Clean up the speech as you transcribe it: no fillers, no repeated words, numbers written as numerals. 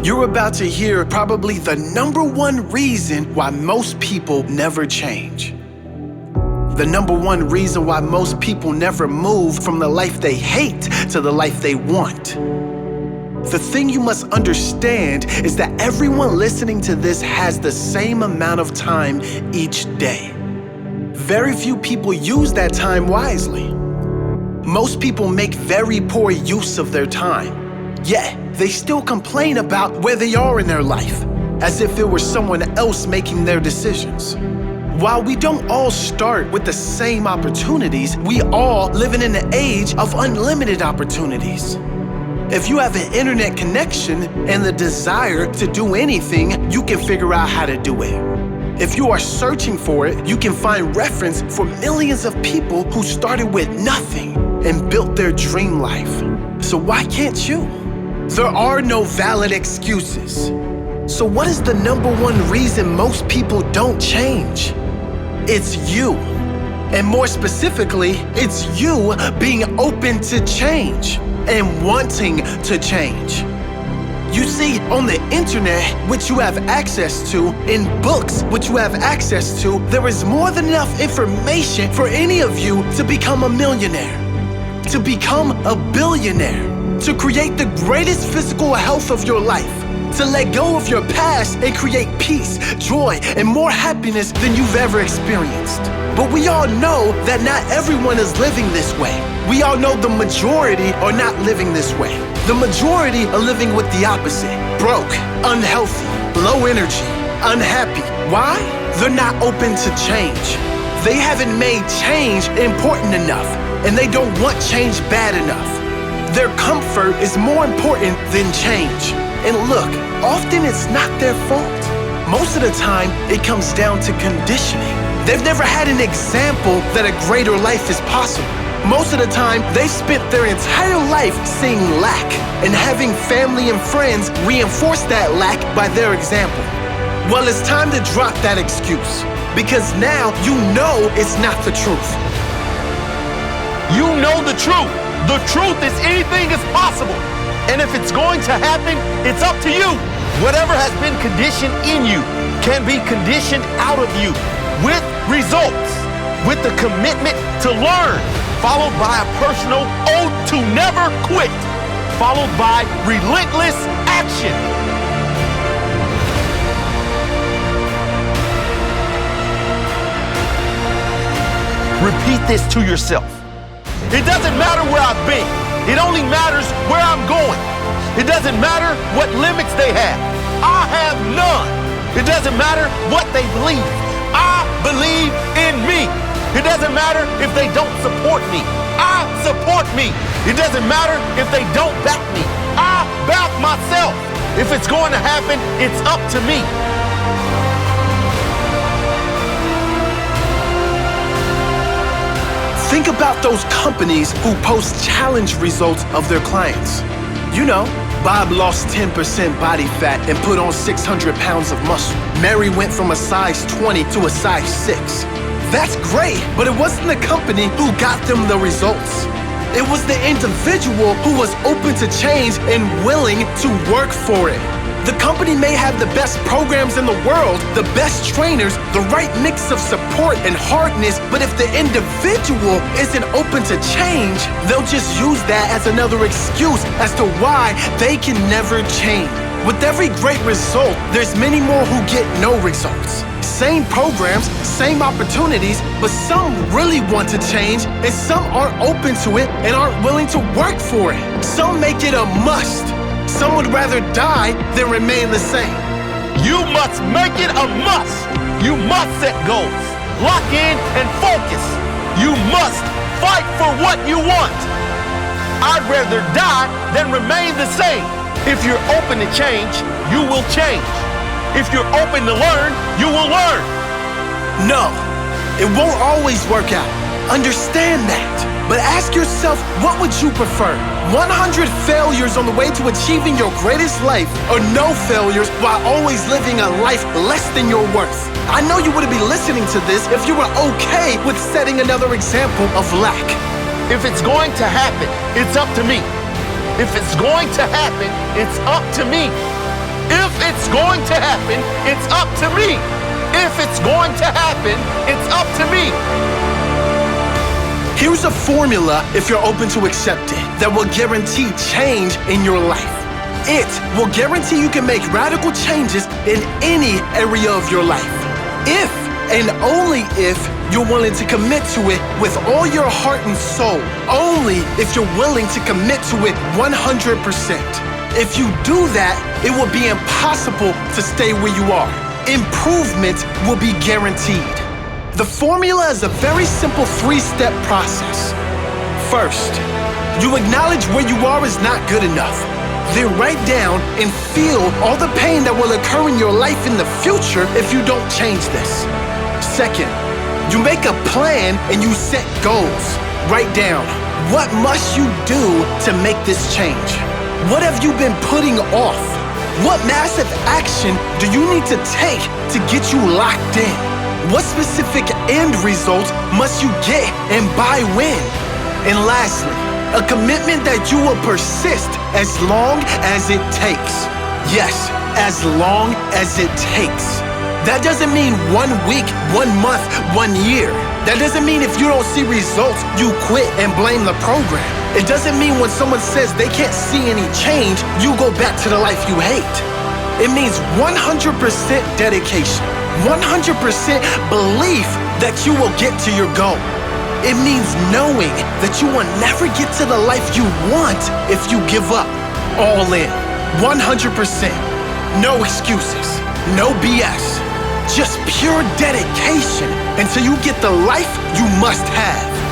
You're about to hear probably the number one reason why most people never change. The number one reason why most people never move from the life they hate to the life they want. The thing you must understand is that everyone listening to this has the same amount of time each day. Very few people use that time wisely. Most people make very poor use of their time, yet they still complain about where they are in their life, as if it were someone else making their decisions. While we don't all start with the same opportunities, we all live in an age of unlimited opportunities. If you have an internet connection and the desire to do anything, you can figure out how to do it. If you are searching for it, you can find reference for millions of people who started with nothing and built their dream life. So why can't you? There are no valid excuses. So what is the number one reason most people don't change? It's you. And more specifically, it's you being open to change and wanting to change. You see, on the internet, which you have access to, in books, which you have access to, there is more than enough information for any of you to become a millionaire, to become a billionaire, to create the greatest physical health of your life, to let go of your past and create peace, joy, and more happiness than you've ever experienced. But we all know that not everyone is living this way. We all know the majority are not living this way. The majority are living with the opposite: broke, unhealthy, low energy, unhappy. Why? They're not open to change. They haven't made change important enough, and they don't want change bad enough. Their comfort is more important than change. And look, often it's not their fault. Most of the time, it comes down to conditioning. They've never had an example that a greater life is possible. Most of the time, they've spent their entire life seeing lack and having family and friends reinforce that lack by their example. Well, it's time to drop that excuse, because now you know it's not the truth. You know the truth. The truth is anything is possible. And if it's going to happen, it's up to you. Whatever has been conditioned in you can be conditioned out of you with results, with the commitment to learn, followed by a personal oath to never quit, followed by relentless action. Repeat this to yourself. It doesn't matter where I've been. It only matters where I'm going. It doesn't matter what limits they have. I have none. It doesn't matter what they believe. I believe in me. It doesn't matter if they don't support me. I support me. It doesn't matter if they don't back me. I back myself. If it's going to happen, it's up to me. Think about those companies who post challenge results of their clients. You know, Bob lost 10% body fat and put on 600 pounds of muscle. Mary went from a size 20 to a size 6. That's great, but it wasn't the company who got them the results. It was the individual who was open to change and willing to work for it. The company may have the best programs in the world, the best trainers, the right mix of support and hardness, but if the individual isn't open to change, they'll just use that as another excuse as to why they can never change. With every great result, there's many more who get no results. Same programs, same opportunities, but some really want to change and some aren't open to it and aren't willing to work for it. Some make it a must. Some would rather die than remain the same. You must make it a must. You must set goals, lock in and focus. You must fight for what you want. I'd rather die than remain the same. If you're open to change, you will change. If you're open to learn, you will learn. No, it won't always work out. Understand that. But ask yourself, what would you prefer? 100 failures on the way to achieving your greatest life, or no failures while always living a life less than your worth? I know you wouldn't be listening to this if you were okay with setting another example of lack. If it's going to happen, it's up to me. If it's going to happen, it's up to me. If it's going to happen, it's up to me. If it's going to happen, it's up to me. Here's a formula, if you're open to accept it, that will guarantee change in your life. It will guarantee you can make radical changes in any area of your life. If and only if you're willing to commit to it with all your heart and soul. Only if you're willing to commit to it 100%. If you do that, it will be impossible to stay where you are. Improvement will be guaranteed. The formula is a very simple 3-step process. First, you acknowledge where you are is not good enough. Then write down and feel all the pain that will occur in your life in the future if you don't change this. Second, you make a plan and you set goals. Write down, what must you do to make this change? What have you been putting off? What massive action do you need to take to get you locked in? What specific end result must you get and by when? And lastly, a commitment that you will persist as long as it takes. Yes, as long as it takes. That doesn't mean 1 week, 1 month, 1 year. That doesn't mean if you don't see results, you quit and blame the program. It doesn't mean when someone says they can't see any change, you go back to the life you hate. It means 100% dedication, 100% belief that you will get to your goal. It means knowing that you will never get to the life you want if you give up. All in, 100%. No excuses, no BS. Just pure dedication until you get the life you must have.